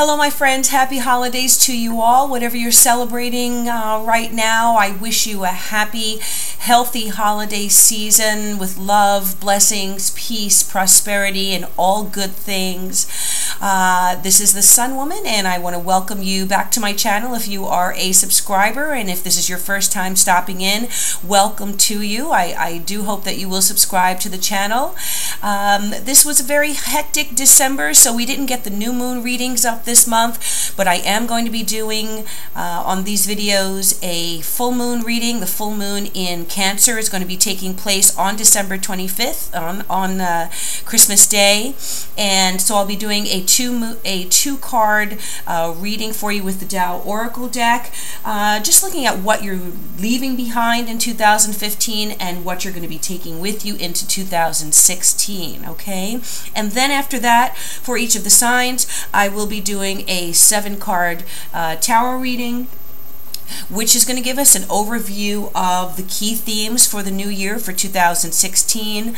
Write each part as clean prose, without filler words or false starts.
Hello, my friends. Happy holidays to you all. Whatever you're celebrating right now, I wish you a happy, healthy holiday season with love, blessings, peace, prosperity, and all good things. This is the Sun Woman, and I want to welcome you back to my channel if you are a subscriber, and if this is your first time stopping in, welcome to you. I do hope that you will subscribe to the channel. This was a very hectic December, so we didn't get the new moon readings up this month, but I am going to be doing on these videos a full moon reading. The full moon in Cancer is going to be taking place on December 25th on Christmas Day, and so I'll be doing a two card reading for you with the Tao Oracle deck, just looking at what you're leaving behind in 2015 and what you're going to be taking with you into 2016. Okay, and then after that, for each of the signs, I will be doing a 7-card tarot reading, which is going to give us an overview of the key themes for the new year for 2016.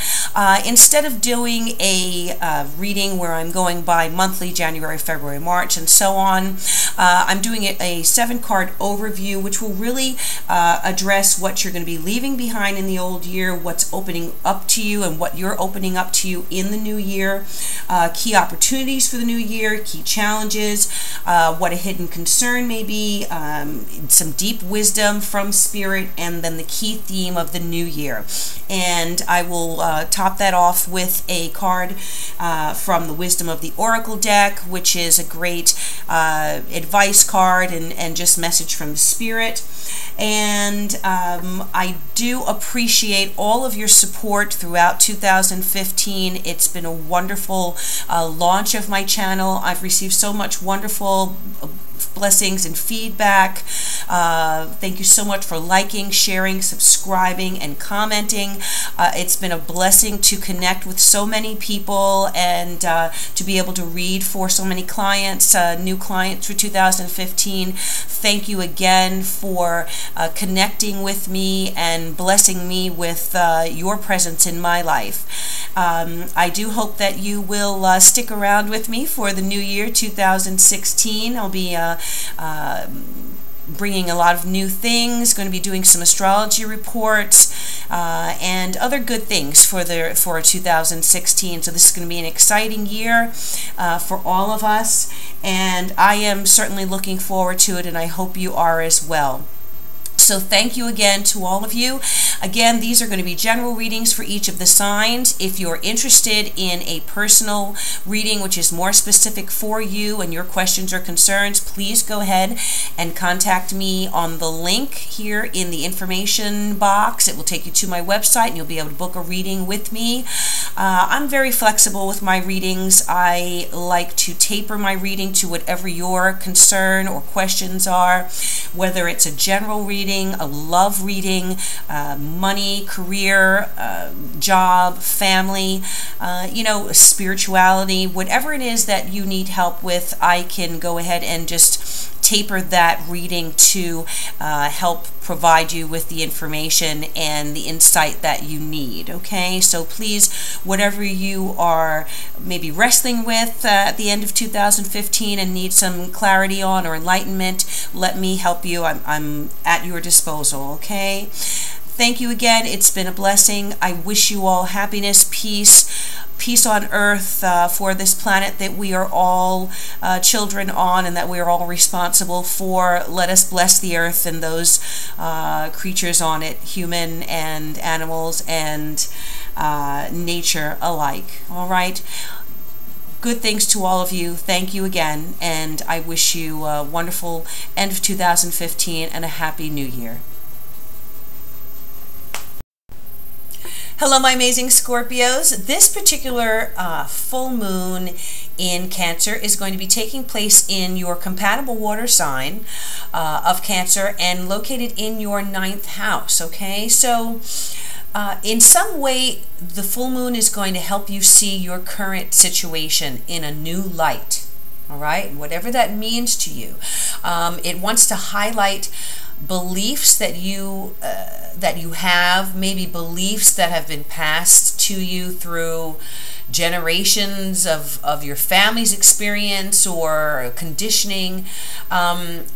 Instead of doing a reading where I'm going by monthly, January, February, March, and so on, I'm doing a 7-card overview, which will really address what you're going to be leaving behind in the old year, what's opening up to you, and what you're opening up to you in the new year, key opportunities for the new year, key challenges, what a hidden concern may be, some deep wisdom from Spirit, and then the key theme of the new year. And I will top that off with a card from the Wisdom of the Oracle deck, which is a great advice card and just message from Spirit. And I do appreciate all of your support throughout 2015. It's been a wonderful launch of my channel. I've received so much wonderful blessings and feedback. Thank you so much for liking, sharing, subscribing, and commenting. It's been a blessing to connect with so many people and to be able to read for so many clients, new clients for 2015. Thank you again for connecting with me and blessing me with your presence in my life. I do hope that you will stick around with me for the new year 2016. I'll be bringing a lot of new things, going to be doing some astrology reports and other good things for 2016. So this is going to be an exciting year for all of us, and I am certainly looking forward to it, and I hope you are as well. So thank you again to all of you. Again, these are going to be general readings for each of the signs. If you're interested in a personal reading, which is more specific for you and your questions or concerns, please go ahead and contact me on the link here in the information box. It will take you to my website, and you'll be able to book a reading with me. I'm very flexible with my readings. I like to taper my reading to whatever your concern or questions are, whether it's a general reading, a love reading, money, career, job, family, spirituality, whatever it is that you need help with, I can go ahead and just taper that reading to help provide you with the information and the insight that you need. Okay, so please, whatever you are maybe wrestling with at the end of 2015 and need some clarity on or enlightenment, let me help you. I'm at your disposal. Okay, thank you again. It's been a blessing. I wish you all happiness, peace on earth for this planet that we are all children on and that we are all responsible for. Let us bless the earth and those creatures on it, human and animals and nature alike. All right. Good things to all of you. Thank you again, and I wish you a wonderful end of 2015 and a happy new year. Hello, my amazing Scorpios. This particular full moon in Cancer is going to be taking place in your compatible water sign of Cancer and located in your 9th house. Okay, so in some way, the full moon is going to help you see your current situation in a new light. All right, whatever that means to you. It wants to highlight beliefs that you have, maybe beliefs that have been passed to you through generations of your family's experience or conditioning.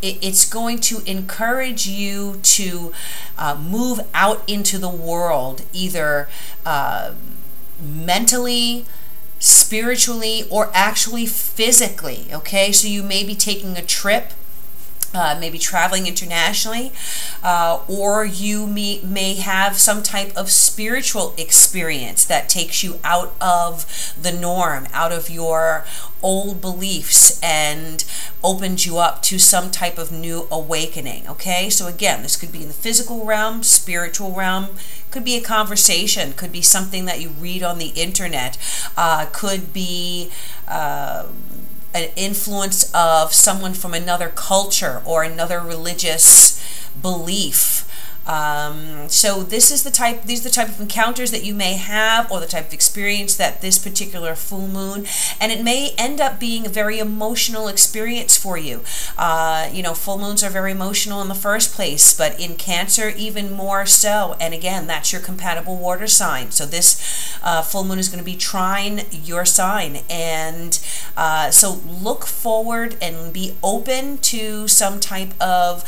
It's going to encourage you to move out into the world, either mentally, spiritually, or actually physically. Okay, so you may be taking a trip, maybe traveling internationally, or you may have some type of spiritual experience that takes you out of the norm, out of your old beliefs, and opens you up to some type of new awakening. Okay, so again, this could be in the physical realm, spiritual realm, could be a conversation, could be something that you read on the internet, could be an influence of someone from another culture or another religious belief. So these are the type of encounters that you may have, or the type of experience that this particular full moon, and it may end up being a very emotional experience for you. You know, full moons are very emotional in the first place, but in Cancer even more so. And again, that's your compatible water sign. So this full moon is going to be trine your sign, and so look forward and be open to some type of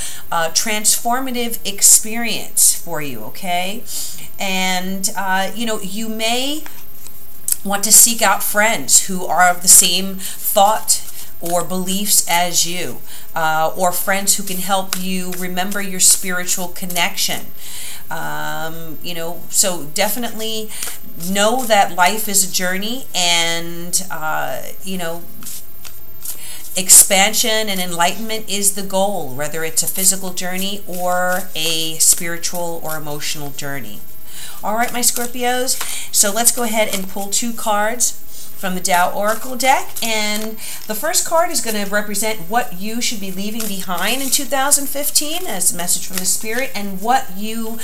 transformative experience for you. Okay, and you know, you may want to seek out friends who are of the same thought or beliefs as you, or friends who can help you remember your spiritual connection. You know, so definitely know that life is a journey, and you know, expansion and enlightenment is the goal, whether it's a physical journey or a spiritual or emotional journey. All right, my Scorpios, so let's go ahead and pull 2 cards from the Tao Oracle deck, and the first card is going to represent what you should be leaving behind in 2015 as a message from the Spirit, and what you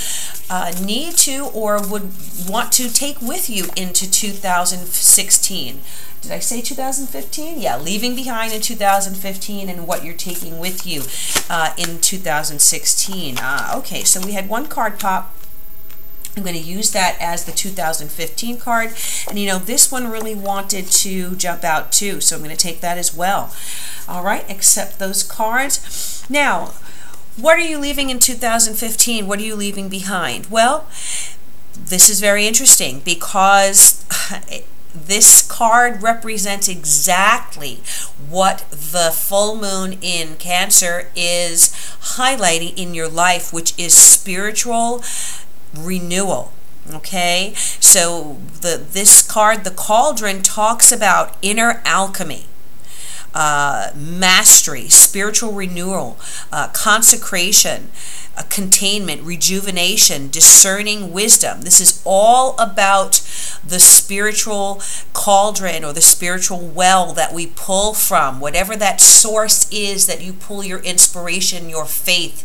need to or would want to take with you into 2016. Did I say 2015? Yeah, leaving behind in 2015 and what you're taking with you in 2016. Okay, so we had 1 card pop. I'm going to use that as the 2015 card. And you know, this one really wanted to jump out too, so I'm going to take that as well. All right, accept those cards. Now, what are you leaving in 2015? What are you leaving behind? Well, this is very interesting because this card represents exactly what the full moon in Cancer is highlighting in your life, which is spiritual renewal. Okay, so this card, the Cauldron, talks about inner alchemy, mastery, spiritual renewal, consecration, containment, rejuvenation, discerning wisdom. This is all about the spiritual cauldron or the spiritual well that we pull from, whatever that source is that you pull your inspiration, your faith,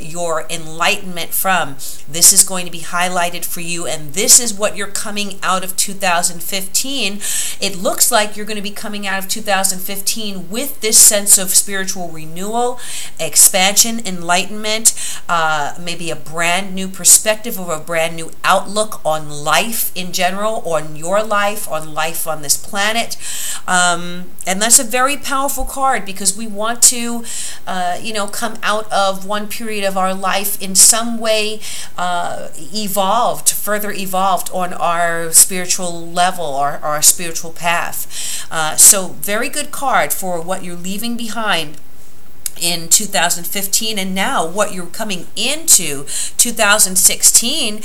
your enlightenment from. This is going to be highlighted for you, and this is what you're coming out of 2015. It looks like you're going to be coming out of 2015 with this sense of spiritual renewal, expansion, enlightenment, maybe a brand new perspective or a brand new outlook on life in general, on your life, on this planet. And that's a very powerful card because we want to, you know, come out of one period of our life in some way further evolved on our spiritual level, our spiritual path. So very good card for what you're leaving behind in 2015, and now what you're coming into 2016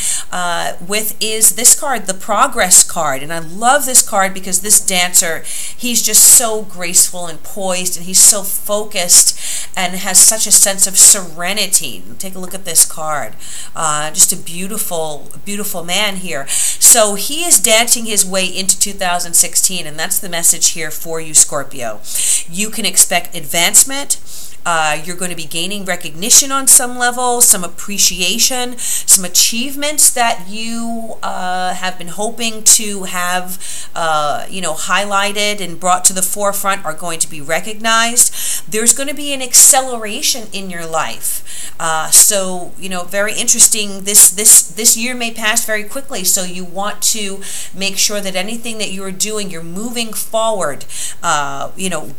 with is this card, the Progress card. And I love this card because this dancer, he's just so graceful and poised, and he's so focused and has such a sense of serenity. Take a look at this card. Just a beautiful, beautiful man here. So he is dancing his way into 2016, and that's the message here for you, Scorpio. You can expect advancement, You're going to be gaining recognition on some level, some appreciation, some achievements that you have been hoping to have, highlighted and brought to the forefront are going to be recognized. There's going to be an acceleration in your life. So, very interesting. This year may pass very quickly, so you want to make sure that anything that you're doing, you're moving forward,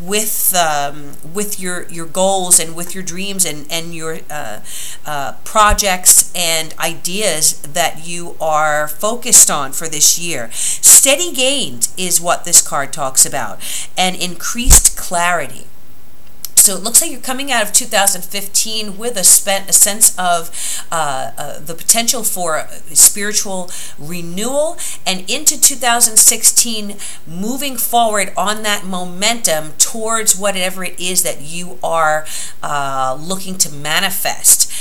with your goals and with your dreams and your projects and ideas that you are focused on for this year. Steady gains is what this card talks about, and increased clarity. So it looks like you're coming out of 2015 with a sense of the potential for spiritual renewal, and into 2016 moving forward on that momentum towards whatever it is that you are looking to manifest.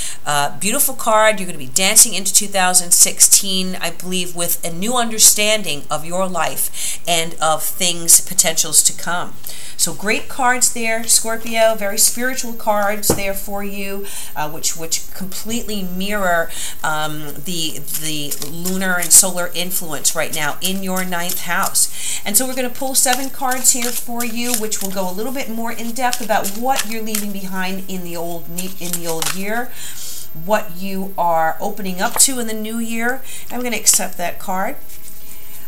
Beautiful card. You're going to be dancing into 2016, I believe, with a new understanding of your life and of things, potentials to come. So great cards there, Scorpio. Very spiritual cards there for you, which completely mirror the lunar and solar influence right now in your 9th house. And so we're going to pull 7 cards here for you, which will go a little bit more in depth about what you're leaving behind in the old year, what you are opening up to in the new year. I'm going to accept that card.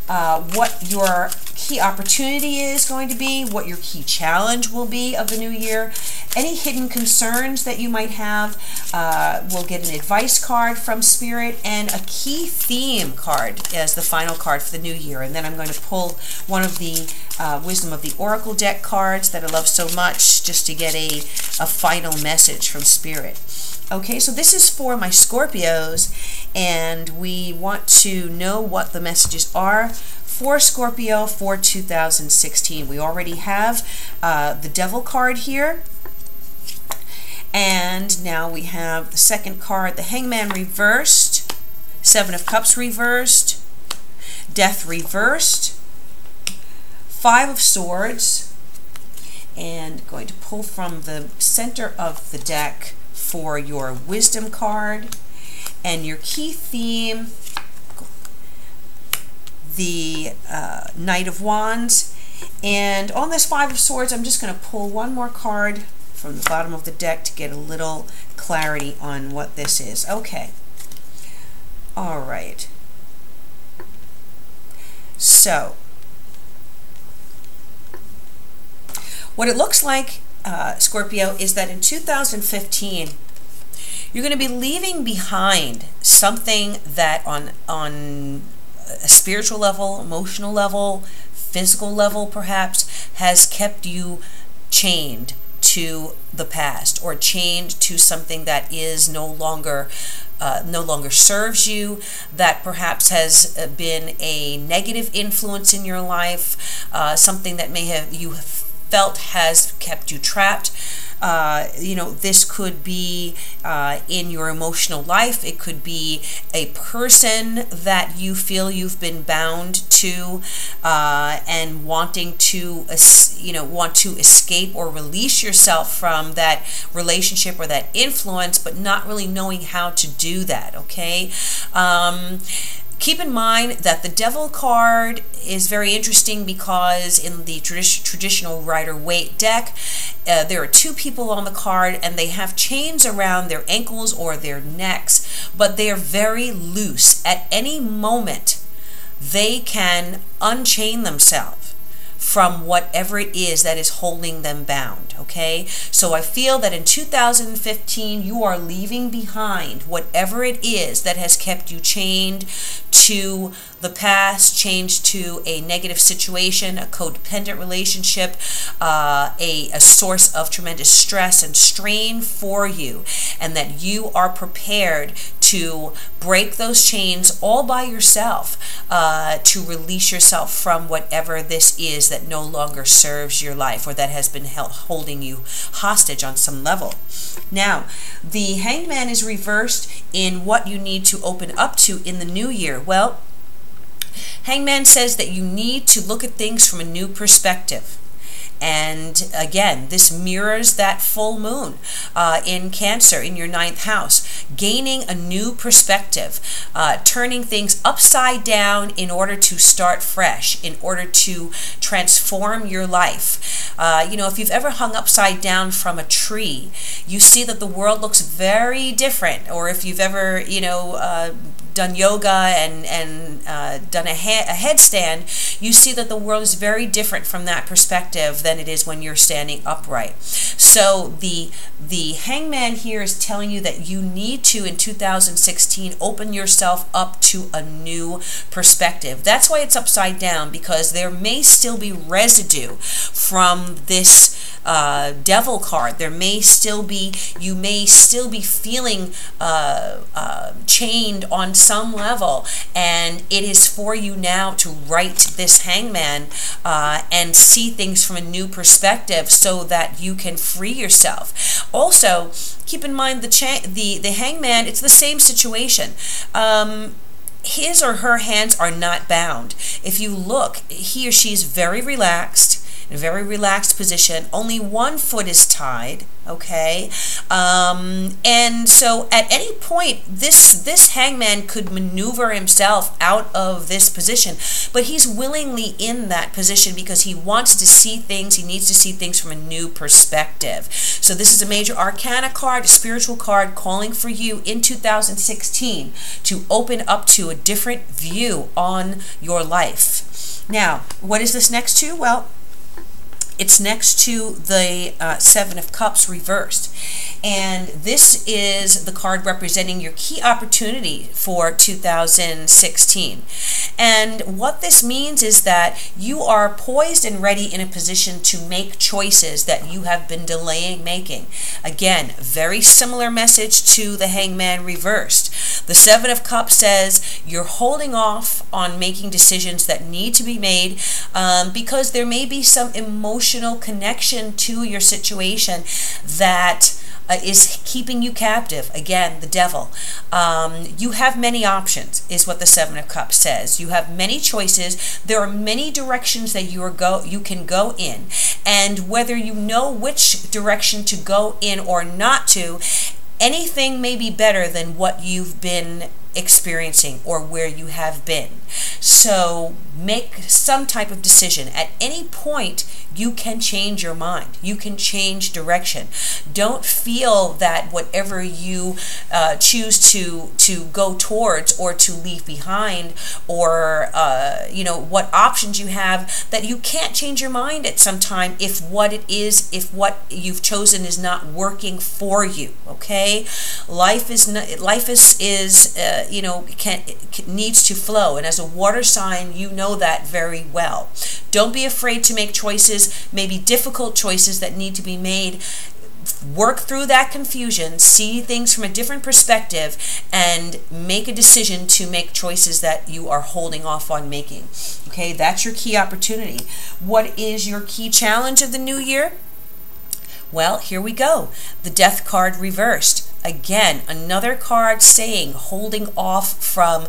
What your key opportunity is going to be, what your key challenge will be of the new year, any hidden concerns that you might have. We'll get an advice card from Spirit and a key theme card as the final card for the new year. And then I'm going to pull one of the Wisdom of the Oracle deck cards that I love so much, just to get a final message from Spirit. Okay, so this is for my Scorpios, and we want to know what the messages are for Scorpio for 2016. We already have the Devil card here, and now we have the second card, the Hangman reversed, 7 of Cups reversed, Death reversed, 5 of Swords, and going to pull from the center of the deck for your Wisdom card, and your key theme, the Knight of Wands. And on this 5 of Swords, I'm just going to pull one more card from the bottom of the deck to get a little clarity on what this is. Okay. All right. So, what it looks like, Scorpio, is that in 2015, you're going to be leaving behind something that on a spiritual level, emotional level, physical level perhaps, has kept you chained to the past, or chained to something that is no longer serves you, that perhaps has been a negative influence in your life, something that may have you felt has kept you trapped. This could be in your emotional life. It could be a person that you feel you've been bound to, and wanting to, want to escape or release yourself from that relationship or that influence, but not really knowing how to do that. Okay. Keep in mind that the Devil card is very interesting because in the traditional Rider-Waite deck, there are 2 people on the card, and they have chains around their ankles or their necks, but they are very loose. At any moment, they can unchain themselves from whatever it is that is holding them bound. Okay, so I feel that in 2015 you are leaving behind whatever it is that has kept you chained to the past, chained to a negative situation, a codependent relationship, a source of tremendous stress and strain for you, and that you are prepared to break those chains all by yourself, to release yourself from whatever this is that no longer serves your life, or that has been holding you hostage on some level. Now, the Hangman is reversed in what you need to open up to in the new year. Well, Hangman says that you need to look at things from a new perspective. And again, this mirrors that full moon in Cancer in your 9th house. Gaining a new perspective, turning things upside down in order to start fresh, in order to transform your life. You know, if you've ever hung upside down from a tree, you see that the world looks very different. Or if you've ever, you know, done yoga and done a headstand, you see that the world is very different from that perspective than it is when you're standing upright. So the Hangman here is telling you that you need to, in 2016, open yourself up to a new perspective. That's why it's upside down, because there may still be residue from this Devil card. There may still be, you may still be feeling chained on some level, and it is for you now to right this Hangman and see things from a new perspective so that you can free yourself. Also, keep in mind the Hangman, it's the same situation. His or her hands are not bound. If you look, he or she is very relaxed, in a very relaxed position. Only one foot is tied, okay? And so at any point, this Hangman could maneuver himself out of this position, but he's willingly in that position because he wants to see things, he needs to see things from a new perspective. So this is a major arcana card, a spiritual card calling for you in 2016 to open up to a different view on your life. Now, what is this next to? Well, it's next to the Seven of Cups reversed. And this is the card representing your key opportunity for 2016. And what this means is that you are poised and ready in a position to make choices that you have been delaying making. Again, very similar message to the Hangman reversed. The Seven of Cups says you're holding off on making decisions that need to be made because there may be some emotional connection to your situation that is keeping you captive. Again, the Devil. You have many options, is what the Seven of Cups says. You have many choices. There are many directions that you can go in, and whether you know which direction to go in or not to, anything may be better than what you've been experiencing or where you have been. So make some type of decision. At any point, you can change your mind. You can change direction. Don't feel that whatever you choose to go towards or to leave behind, or you know, what options you have, that you can't change your mind at some time if what you've chosen is not working for you. Okay, life is you know, needs to flow, and as a water sign, you know that very well. Don't be afraid to make choices, maybe difficult choices that need to be made. Work through that confusion, see things from a different perspective, and make a decision to make choices that you are holding off on making. Okay, that's your key opportunity. What is your key challenge of the new year? Well, here we go. The Death card reversed. Again, another card saying holding off from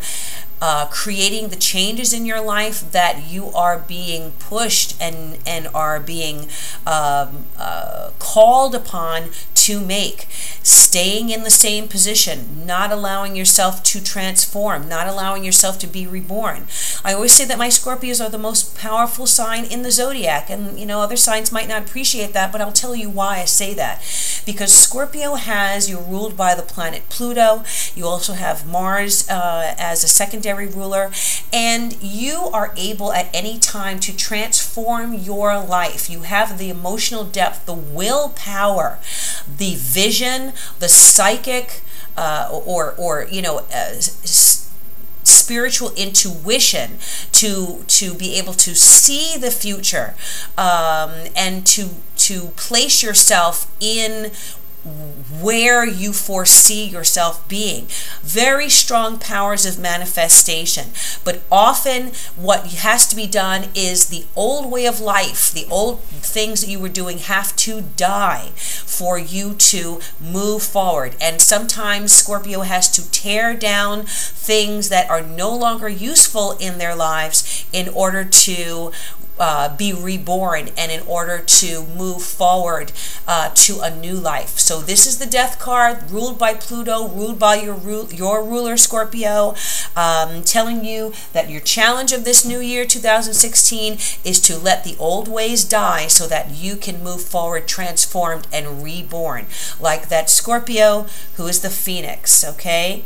creating the changes in your life that you are being pushed and are being called upon to make. Staying in the same position, not allowing yourself to transform, not allowing yourself to be reborn. I always say that my Scorpios are the most powerful sign in the zodiac, and you know, other signs might not appreciate that, but I'll tell you why I say that. Because Scorpio you're ruled by the planet Pluto. You also have Mars as a secondary ruler, and you are able at any time to transform your life. You have the emotional depth, the willpower, the vision, the psychic, or you know, spiritual intuition to be able to see the future, and to place yourself in where you foresee yourself being. Very strong powers of manifestation, but often what has to be done is the old way of life, the old things that you were doing have to die for you to move forward. And sometimes Scorpio has to tear down things that are no longer useful in their lives in order to be reborn, and in order to move forward to a new life. So this is the Death card, ruled by Pluto, ruled by your ruler, Scorpio, telling you that your challenge of this new year, 2016, is to let the old ways die so that you can move forward transformed and reborn, like that Scorpio who is the Phoenix, okay?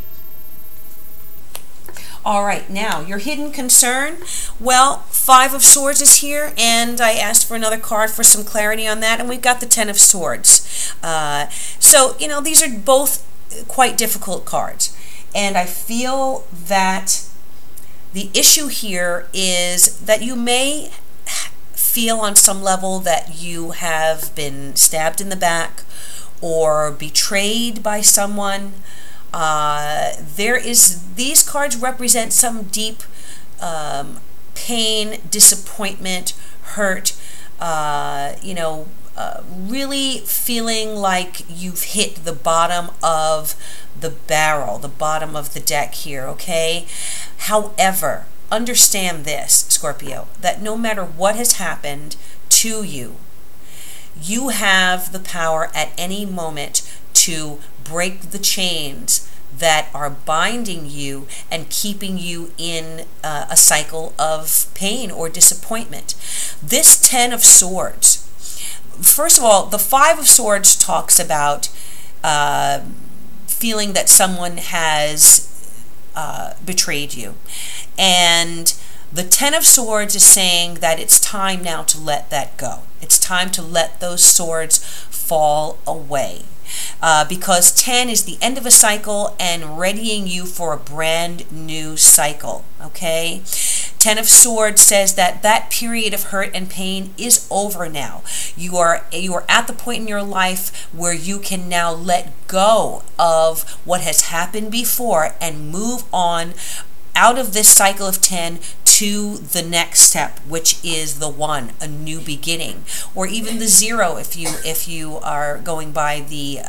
All right, now, your hidden concern. Well, Five of Swords is here, and I asked for another card for some clarity on that, and we've got the Ten of Swords. So, you know, these are both quite difficult cards, and I feel that the issue here is that you may feel on some level that you have been stabbed in the back or betrayed by someone. These cards represent some deep pain, disappointment, hurt, really feeling like you've hit the bottom of the barrel, the bottom of the deck here, okay? However, understand this, Scorpio, that no matter what has happened to you, you have the power at any moment to break the chains that are binding you and keeping you in a cycle of pain or disappointment. This Ten of Swords, first of all, the Five of Swords talks about feeling that someone has betrayed you, and the Ten of Swords is saying that it's time now to let that go. It's time to let those swords fall away. Because 10 is the end of a cycle and readying you for a brand new cycle, okay? Ten of Swords says that that period of hurt and pain is over now. You are at the point in your life where you can now let go of what has happened before and move on out of this cycle of 10 to the next step, which is the 1, a new beginning, or even the 0 if you are going by the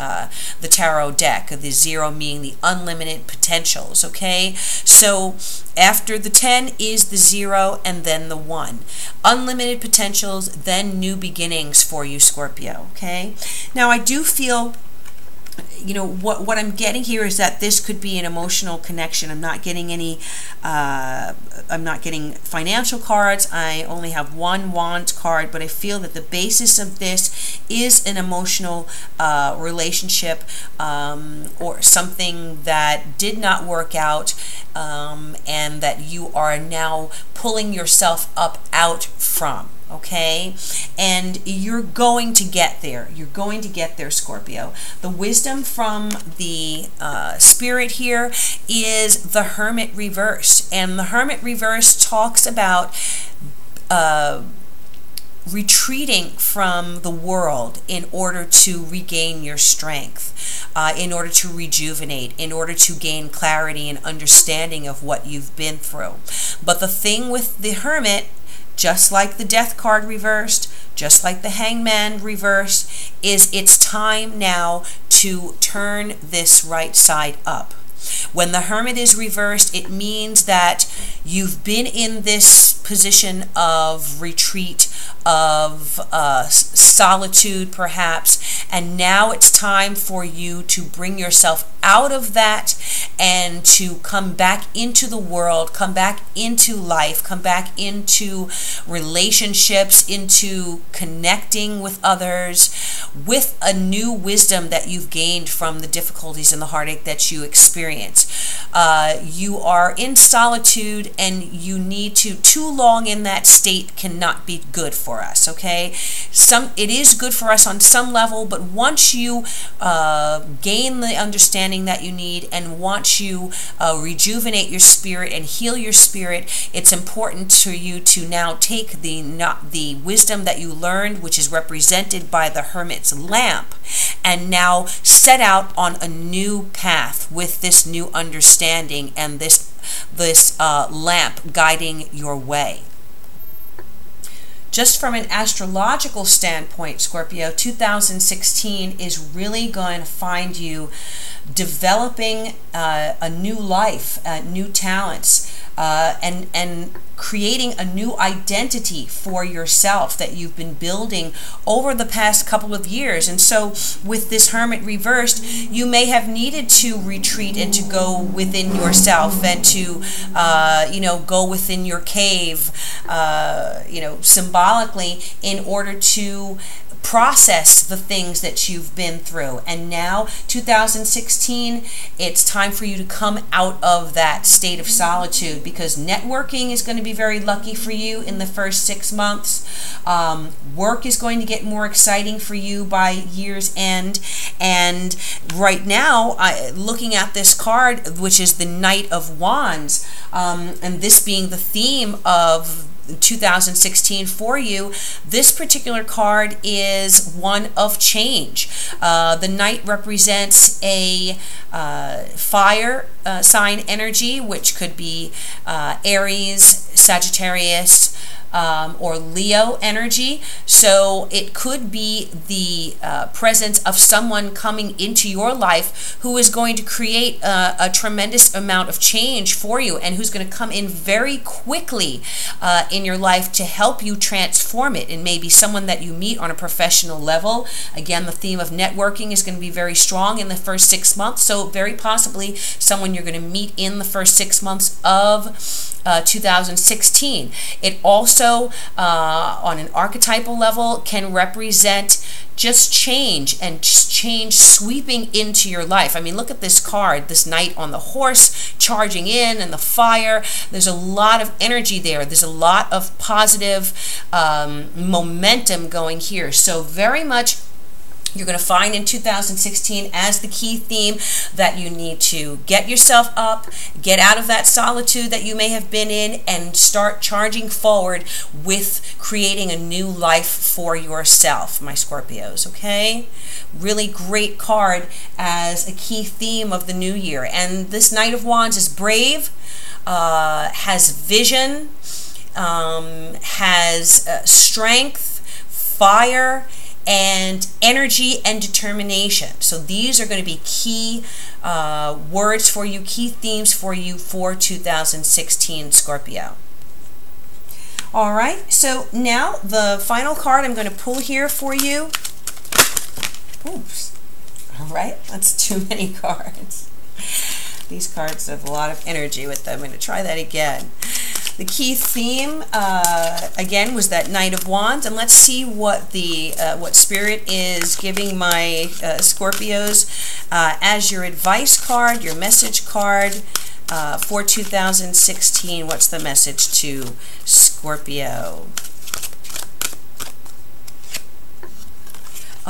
tarot deck, the 0 meaning the unlimited potentials, okay? So after the 10 is the 0 and then the 1. Unlimited potentials, then new beginnings for you, Scorpio, okay? Now I do feel, you know, what I'm getting here is that this could be an emotional connection. I'm not getting any, I'm not getting financial cards. I only have one Wands card, but I feel that the basis of this is an emotional relationship or something that did not work out, and that you are now pulling yourself up out from. Okay, and you're going to get there. You're going to get there, Scorpio. The wisdom from the Spirit here is the Hermit reverse, and the Hermit reverse talks about retreating from the world in order to regain your strength, in order to rejuvenate, in order to gain clarity and understanding of what you've been through. But the thing with the Hermit, just like the Death card reversed, just like the Hangman reversed, is it's time now to turn this right side up. When the Hermit is reversed, it means that you've been in this position of retreat, of solitude perhaps, and now it's time for you to bring yourself out of that and to come back into the world, come back into life, come back into relationships, into connecting with others with a new wisdom that you've gained from the difficulties and the heartache that you experience. You are in solitude, and you need to, too long in that state cannot be good for us, okay? It is good for us on some level, but once you gain the understanding that you need, and once you rejuvenate your spirit and heal your spirit, it's important to you to now take the wisdom that you learned, which is represented by the Hermit's lamp, and now set out on a new path with this new understanding and this lamp guiding your way. Just from an astrological standpoint, Scorpio, 2016 is really going to find you developing a new life, new talents, and creating a new identity for yourself that you've been building over the past couple of years. And so with this Hermit reversed, you may have needed to retreat and to go within yourself and to, go within your cave, symbolically, in order to process the things that you've been through. And now 2016, it's time for you to come out of that state of solitude, because networking is going to be very lucky for you in the first 6 months. Work is going to get more exciting for you by year's end. And right now, looking at this card, which is the Knight of Wands, and this being the theme of 2016 for you, this particular card is one of change. The Knight represents a fire sign energy, which could be Aries, Sagittarius, or Leo energy. So it could be the presence of someone coming into your life who is going to create a tremendous amount of change for you, and who's going to come in very quickly in your life to help you transform it. And maybe someone that you meet on a professional level. Again, the theme of networking is going to be very strong in the first 6 months. So very possibly someone you're going to meet in the first 6 months of 2016. It also, on an archetypal level, can represent just change, and change sweeping into your life. I mean, look at this card, this Knight on the horse charging in, and the fire. There's a lot of energy there. There's a lot of positive momentum going here. So very much you're going to find in 2016 as the key theme that you need to get yourself up, get out of that solitude that you may have been in, and start charging forward with creating a new life for yourself, my Scorpios, okay? Really great card as a key theme of the new year. And this Knight of Wands is brave, has vision, has strength, fire, and energy and determination. So these are going to be key words for you, key themes for you for 2016, Scorpio. All right, so now the final card I'm going to pull here for you. Oops. All right, that's too many cards. These cards have a lot of energy with them. I'm going to try that again. The key theme, again, was that Knight of Wands, and let's see what the what Spirit is giving my Scorpios as your advice card, your message card for 2016. What's the message to Scorpio?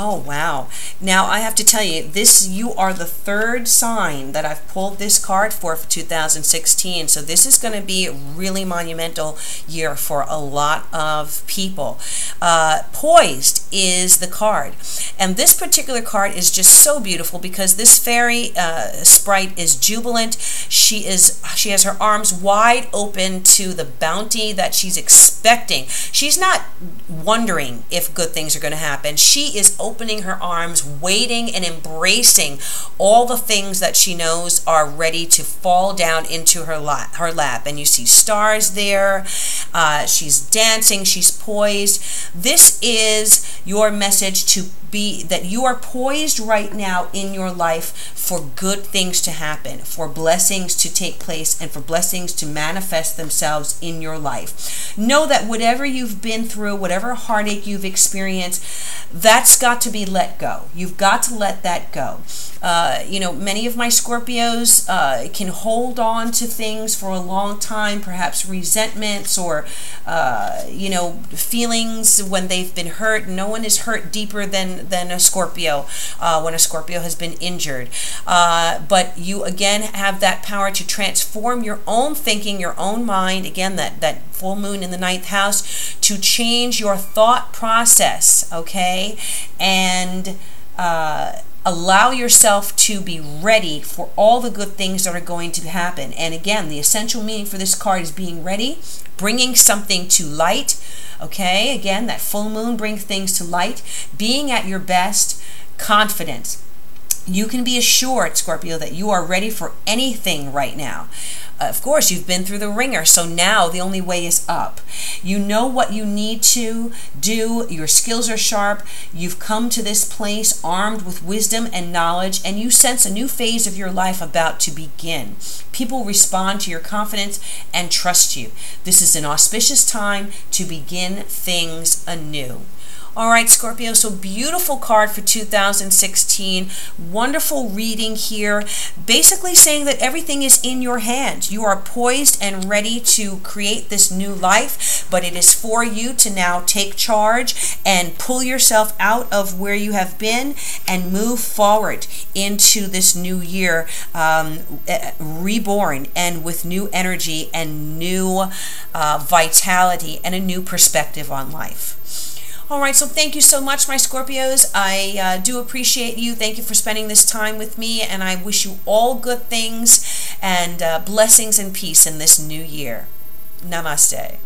Oh, wow. Now, I have to tell you, you are the third sign that I've pulled this card for 2016. So this is going to be a really monumental year for a lot of people. Poised is the card. And this particular card is just so beautiful because this fairy sprite is jubilant. She has her arms wide open to the bounty that she's expecting. She's not wondering if good things are going to happen. She is opening her arms, waiting and embracing all the things that she knows are ready to fall down into her lap. And you see stars there. She's dancing. She's poised. This is your message to be that you are poised right now in your life for good things to happen, for blessings to take place, and for blessings to manifest themselves in your life. Know that whatever you've been through, whatever heartache you've experienced, that's got to be let go. You've got to let that go. Many of my Scorpios can hold on to things for a long time, perhaps resentments or, feelings when they've been hurt. No one is hurt deeper than a Scorpio when a Scorpio has been injured. But you, again, have that power to transform your own thinking, your own mind. Again, that full moon in the 9th house, to change your thought process, okay? And allow yourself to be ready for all the good things that are going to happen. And again, the essential meaning for this card is being ready, bringing something to light. Okay, again, that full moon brings things to light, being at your best, confidence. You can be assured, Scorpio, that you are ready for anything right now. Of course, you've been through the ringer, so now the only way is up. You know what you need to do. Your skills are sharp. You've come to this place armed with wisdom and knowledge, and you sense a new phase of your life about to begin. People respond to your confidence and trust you. This is an auspicious time to begin things anew. All right, Scorpio, so beautiful card for 2016. Wonderful reading here. Basically saying that everything is in your hands. You are poised and ready to create this new life, but it is for you to now take charge and pull yourself out of where you have been and move forward into this new year, reborn and with new energy and new vitality and a new perspective on life. All right, so thank you so much, my Scorpios. I do appreciate you. Thank you for spending this time with me, and I wish you all good things and blessings and peace in this new year. Namaste.